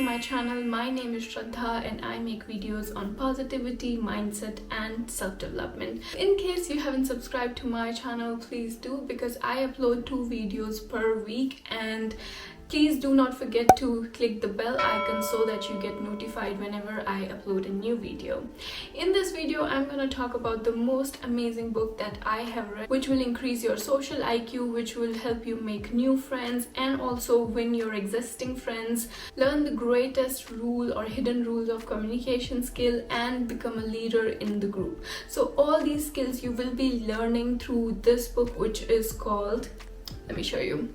my channel. My name is Shraddha and I make videos on positivity, mindset and self-development. In case you haven't subscribed to my channel, please do, because I upload 2 videos per week, and please do not forget to click the bell icon so that you get notified whenever I upload a new video. In this video, I'm going to talk about the most amazing book that I have read, which will increase your social IQ, which will help you make new friends and also win your existing friends, learn the greatest rule or hidden rules of communication skill, and become a leader in the group. So all these skills you will be learning through this book, which is called, let me show you.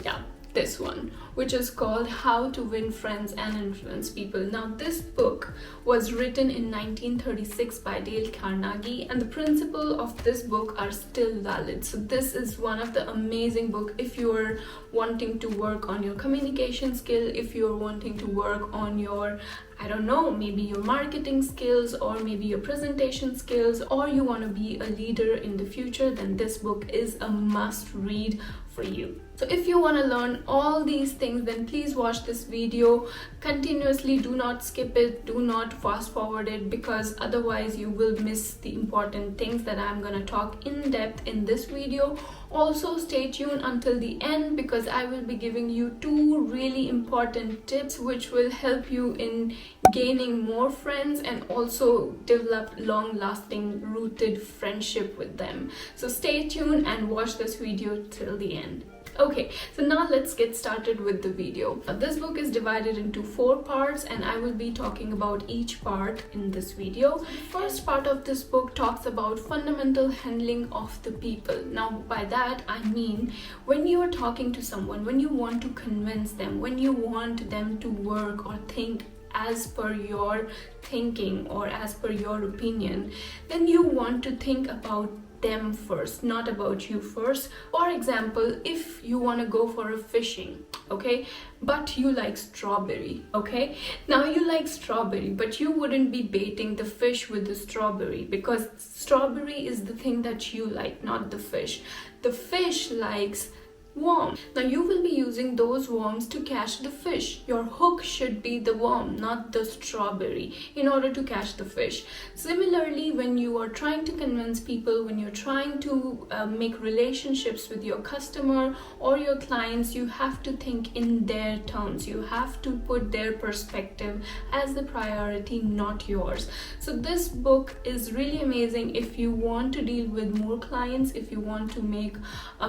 Yeah, this one, which is called How to Win Friends and Influence People. Now, this book was written in 1936 by Dale Carnegie, and the principles of this book are still valid. So this is one of the amazing book if you're wanting to work on your communication skill, if you're wanting to work on your, I don't know, maybe your marketing skills or maybe your presentation skills, or you want to be a leader in the future, then this book is a must read for you. So if you want to learn all these things, then please watch this video continuously. Do not skip it, do not fast forward it, because otherwise you will miss the important things that I'm going to talk in depth in this video. Also stay tuned until the end, because I will be giving you 2 really important tips which will help you in gaining more friends and also develop long-lasting rooted friendship with them. So stay tuned and watch this video till the end. Okay, so now let's get started with the video. This book is divided into 4 parts and I will be talking about each part in this video. First part of this book talks about fundamental handling of the people. Now by that I mean, when you are talking to someone, when you want to convince them, when you want them to work or think as per your thinking or as per your opinion, then you want to think about them first, not about you first. For example, if you want to go for a fishing, okay, but you like strawberry, okay, now you like strawberry, but you wouldn't be baiting the fish with the strawberry, because strawberry is the thing that you like, not the fish. The fish likes worm. Now you will be using those worms to catch the fish. Your hook should be the worm, not the strawberry, in order to catch the fish. Similarly, when you are trying to convince people, when you're trying to make relationships with your customer or your clients, you have to think in their terms. You have to put their perspective as the priority, not yours. So this book is really amazing if you want to deal with more clients, if you want to make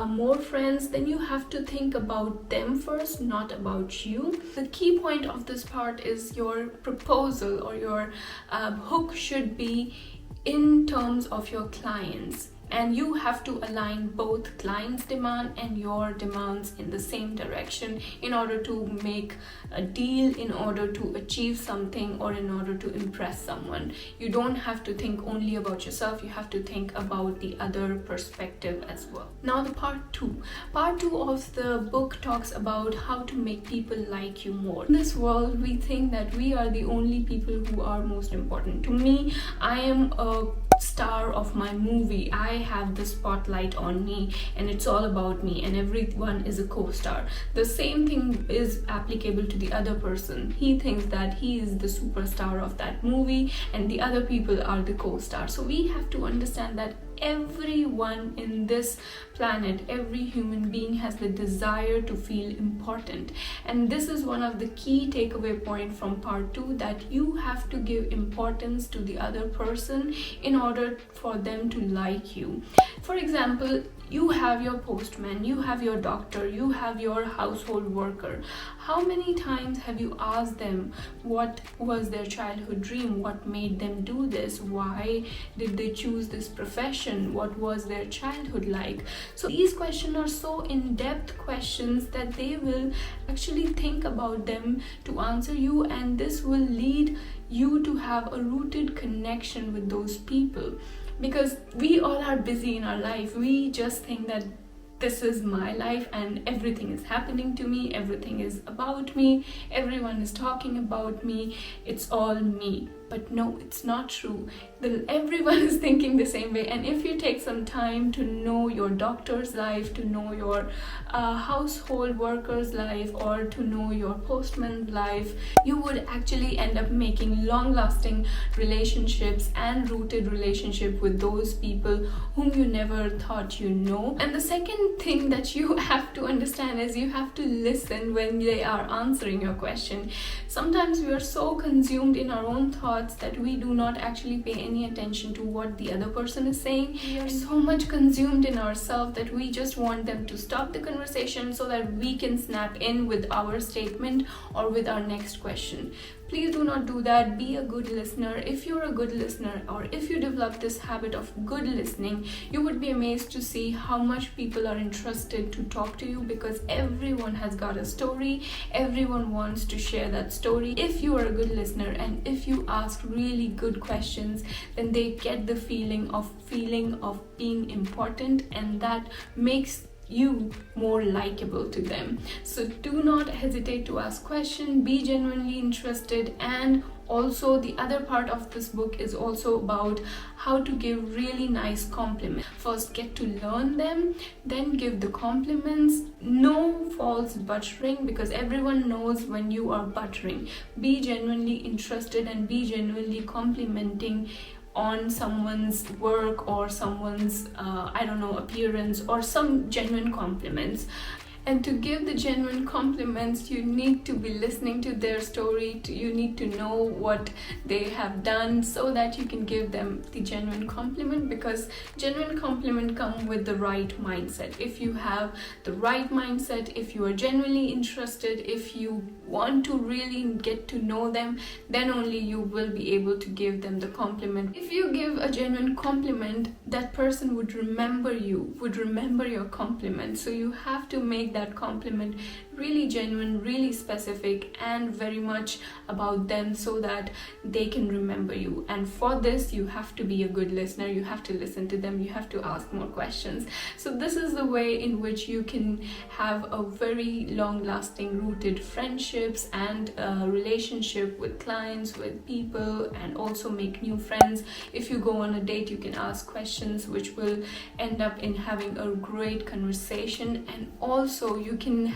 more friends, then you have to think about them first, not about you. The key point of this part is your proposal or your hook should be in terms of your clients, and you have to align both clients' demand and your demands in the same direction in order to make a deal, in order to achieve something, or in order to impress someone. You don't have to think only about yourself, you have to think about the other perspective as well. Now the part 2 of the book talks about how to make people like you more. In this world, we think that we are the only people who are most important. To me, I am a star of my movie. I have the spotlight on me and it's all about me, and everyone is a co-star. The same thing is applicable to the other person. He thinks that he is the superstar of that movie and the other people are the co-stars. So we have to understand that everyone in this planet, every human being has the desire to feel important, and this is one of the key takeaway point from part 2, that you have to give importance to the other person in order for them to like you. For example, you have your postman, you have your doctor, you have your household worker. How many times have you asked them what was their childhood dream? What made them do this? Why did they choose this profession? What was their childhood like? So these questions are so in-depth questions that they will actually think about them to answer you, and this will lead you to have a rooted connection with those people. Because we all are busy in our life. We just think that this is my life and everything is happening to me, everything is about me, everyone is talking about me, it's all me. But no, it's not true. everyone is thinking the same way. And if you take some time to know your doctor's life, to know your household worker's life, or to know your postman's life, you would actually end up making long-lasting relationships and rooted relationship with those people whom you never thought you know. And the second thing that you have to understand is you have to listen when they are answering your question. Sometimes we are so consumed in our own thoughts that we do not actually pay any attention to what the other person is saying. We are so much consumed in ourselves that we just want them to stop the conversation so that we can snap in with our statement or with our next question. Please do not do that. Be a good listener. If you're a good listener, or if you develop this habit of good listening, you would be amazed to see how much people are interested to talk to you, because everyone has got a story. Everyone wants to share that story. If you are a good listener and if you ask really good questions, then they get the feeling of being important, and that makes you more likable to them. So do not hesitate to ask questions, be genuinely interested. And also, the other part of this book is also about how to give really nice compliments. First, get to learn them, then give the compliments. No false buttering, because everyone knows when you are buttering. Be genuinely interested and be genuinely complimenting on someone's work or someone's appearance, or some genuine compliments. And to give the genuine compliments, you need to be listening to their story. You need to know what they have done so that you can give them the genuine compliment, because genuine compliment come with the right mindset. If you have the right mindset, if you are genuinely interested, if you want to really get to know them, then only you will be able to give them the compliment. If you give a genuine compliment, that person would remember you, would remember your compliment. So you have to make that compliment really genuine, really specific, and very much about them so that they can remember you. And for this, you have to be a good listener. You have to listen to them. You have to ask more questions. So this is the way in which you can have a very long-lasting rooted friendships and relationship with clients, with people, and also make new friends. If you go on a date, you can ask questions which will end up in having a great conversation. And also you can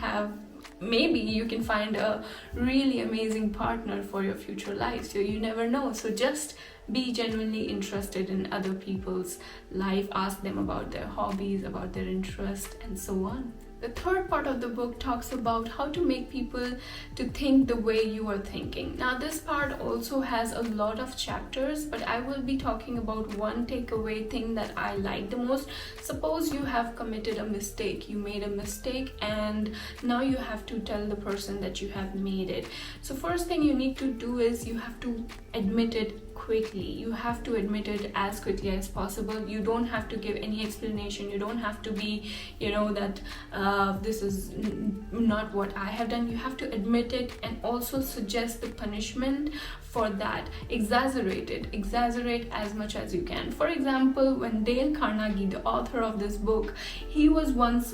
maybe you can find a really amazing partner for your future life. So you never know. So just be genuinely interested in other people's life. Ask them about their hobbies, about their interests, and so on. The third part of the book talks about how to make people to think the way you are thinking. Now, this part also has a lot of chapters, but I will be talking about one takeaway thing that I like the most. Suppose you have committed a mistake. You made a mistake and now you have to tell the person that you have made it. So first thing you need to do is you have to admit it quickly. You have to admit it as quickly as possible. You don't have to give any explanation. You don't have to be, that this is not what I have done. You have to admit it and also suggest the punishment for that. Exaggerate as much as you can. For example, when Dale Carnegie, the author of this book, he was once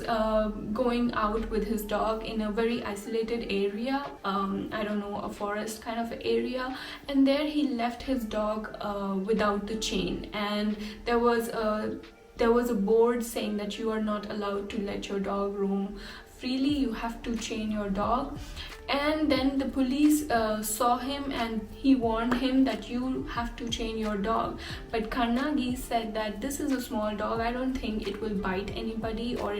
going out with his dog in a very isolated area, a forest kind of area, and there he left his dog without the chain, and there was a board saying that you are not allowed to let your dog roam freely. You have to chain your dog. And then the police saw him and he warned him that you have to chain your dog. But Carnegie said that this is a small dog. I don't think it will bite anybody, or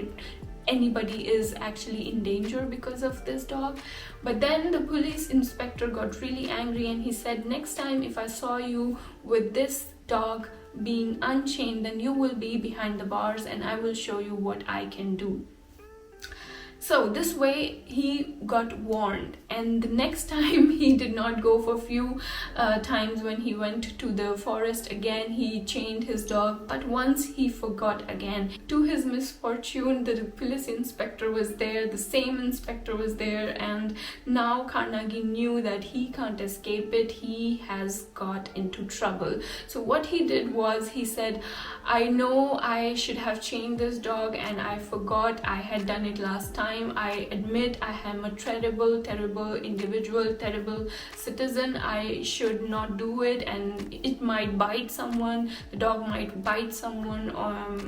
anybody is actually in danger because of this dog. But then the police inspector got really angry and he said, next time if I saw you with this dog being unchained, then you will be behind the bars and I will show you what I can do. So this way he got warned, and the next time he did not go for a few times. When he went to the forest again, he chained his dog, but once he forgot again. To his misfortune, the police inspector was there, the same inspector was there, and now Carnegie knew that he can't escape it. He has got into trouble. So what he did was he said, I know I should have chained this dog and I forgot. I had done it last time. I admit I am a terrible terrible individual, terrible citizen. I should not do it, and it might bite someone, the dog might bite someone,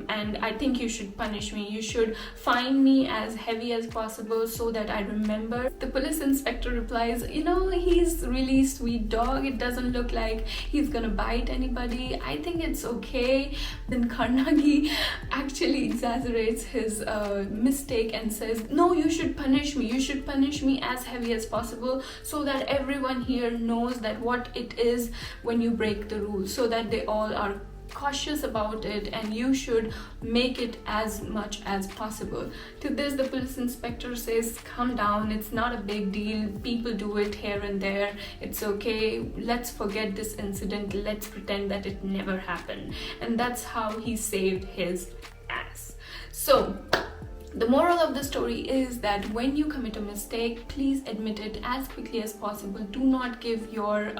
and I think you should punish me. You should fine me as heavy as possible so that I remember. The police inspector replies, you know, he's really sweet dog. It doesn't look like he's gonna bite anybody. I think it's okay. Then Carnegie actually exaggerates his mistake and says, no, you should punish me. You should punish me as heavy as possible so that everyone here knows that what it is when you break the rules, so that they all are cautious about it, and you should make it as much as possible. To this, the police inspector says, calm down, it's not a big deal, people do it here and there, it's okay, let's forget this incident, let's pretend that it never happened. And that's how he saved his ass. So the moral of the story is that when you commit a mistake, please admit it as quickly as possible. Do not give your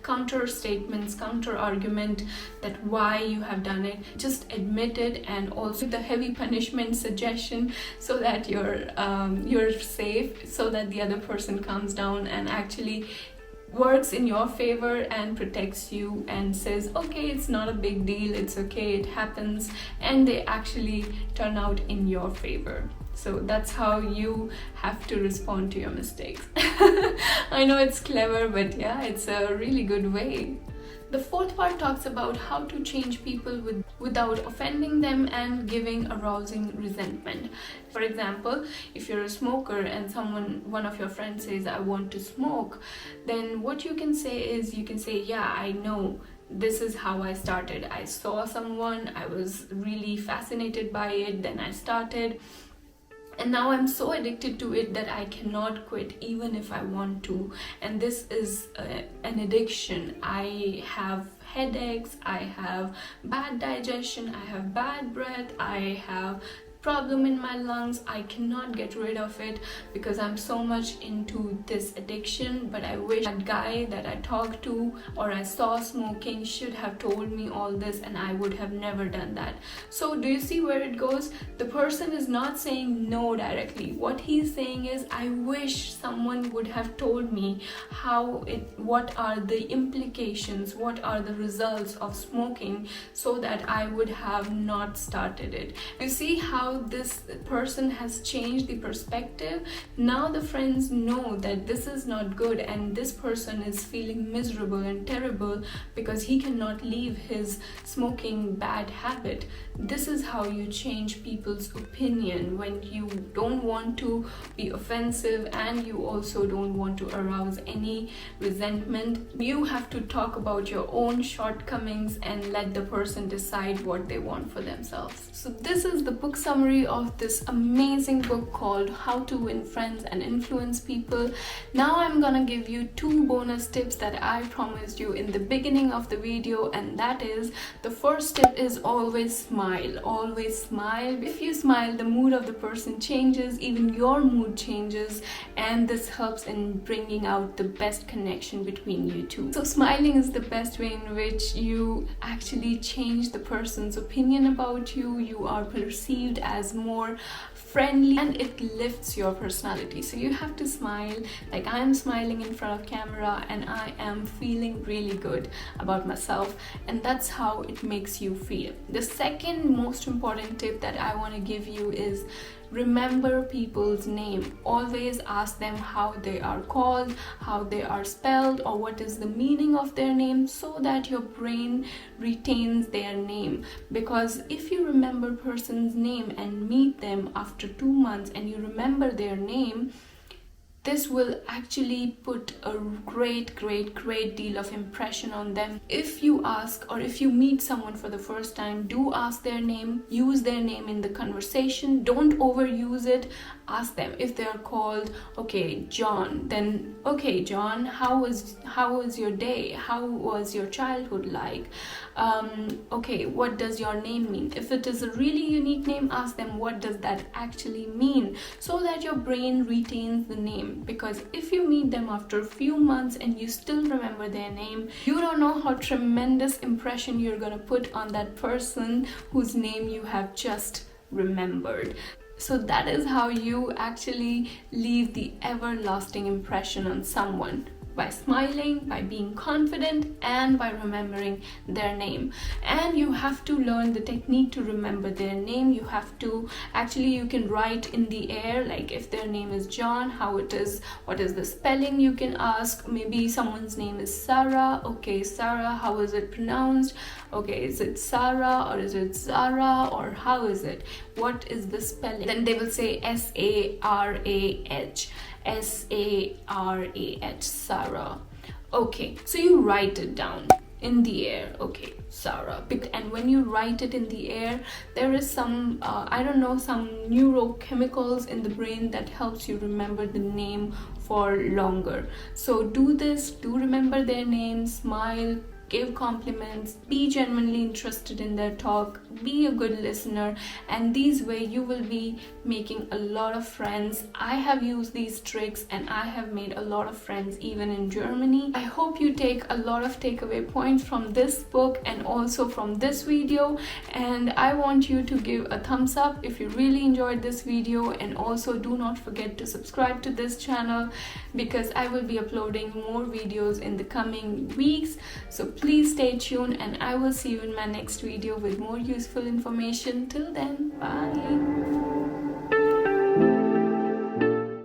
counter statements, counter argument that why you have done it. Just admit it, and also the heavy punishment suggestion so that you're safe, so that the other person calms down and actually works in your favor and protects you and says, okay, it's not a big deal, it's okay, it happens, and they actually turn out in your favor. So that's how you have to respond to your mistakes. I know it's clever, but yeah, it's a really good way. The fourth part talks about how to change people without offending them and giving arousing resentment. For example, if you're a smoker and one of your friends says, I want to smoke, then what you can say is, you can say, yeah, I know. This is how I started. I saw someone, I was really fascinated by it, then I started. And now I'm so addicted to it that I cannot quit even if I want to. And this is an addiction. I have headaches, I have bad digestion, I have bad breath, I have problem in my lungs. I cannot get rid of it because I'm so much into this addiction. But I wish that guy that I talked to or I saw smoking should have told me all this, and I would have never done that. So do you see where it goes? The person is not saying no directly. What he's saying is, I wish someone would have told me what are the implications, what are the results of smoking, so that I would have not started it. You see how this person has changed the perspective? Now the friends know that this is not good, and this person is feeling miserable and terrible because he cannot leave his smoking bad habit. This is how you change people's opinion, when you don't want to be offensive and you also don't want to arouse any resentment. You have to talk about your own shortcomings and let the person decide what they want for themselves. So this is the book summary of this amazing book called How to Win Friends and Influence People. Now I'm gonna give you 2 bonus tips that I promised you in the beginning of the video, and that is, the first tip is always smile. Always smile. If you smile, the mood of the person changes, even your mood changes, and this helps in bringing out the best connection between you two. So smiling is the best way in which you actually change the person's opinion about you. You are perceived as more friendly and it lifts your personality. So you have to smile. Like I'm smiling in front of camera and I am feeling really good about myself, and that's how it makes you feel. The second most important tip that I want to give you is remember people's name. Always ask them how they are called, how they are spelled, or what is the meaning of their name, so that your brain retains their name. Because if you remember a person's name and meet them after 2 months and you remember their name, this will actually put a great deal of impression on them. If you ask, or if you meet someone for the first time, do ask their name. Use their name in the conversation. Don't overuse it. Ask them if they are called, okay, John, then okay, John, how was your day? How was your childhood like? Okay, what does your name mean? If it is a really unique name, ask them what does that actually mean, so that your brain retains the name. Because if you meet them after a few months and you still remember their name, you don't know how tremendous impression you're gonna put on that person whose name you have just remembered. So that is how you actually leave the everlasting impression on someone, by smiling, by being confident, and by remembering their name. And you have to learn the technique to remember their name. You have to actually, you can write in the air, like if their name is John, how it is, what is the spelling, you can ask. Maybe someone's name is Sarah. Okay, Sarah, how is it pronounced? Okay, is it Sarah or is it Zara, or how is it, what is the spelling? Then they will say Sarah, Sarah, Sarah. Okay, so you write it down in the air. Okay, Sarah. And when you write it in the air, there is some I don't know, some neurochemicals in the brain that helps you remember the name for longer. So do this, do remember their name, smile, give compliments, be genuinely interested in their talk, be a good listener, and these way you will be making a lot of friends. I have used these tricks and I have made a lot of friends even in Germany. I hope you take a lot of takeaway points from this book and also from this video, and I want you to give a thumbs up if you really enjoyed this video, and also do not forget to subscribe to this channel because I will be uploading more videos in the coming weeks. So please stay tuned, and I will see you in my next video with more useful information. Till then, bye.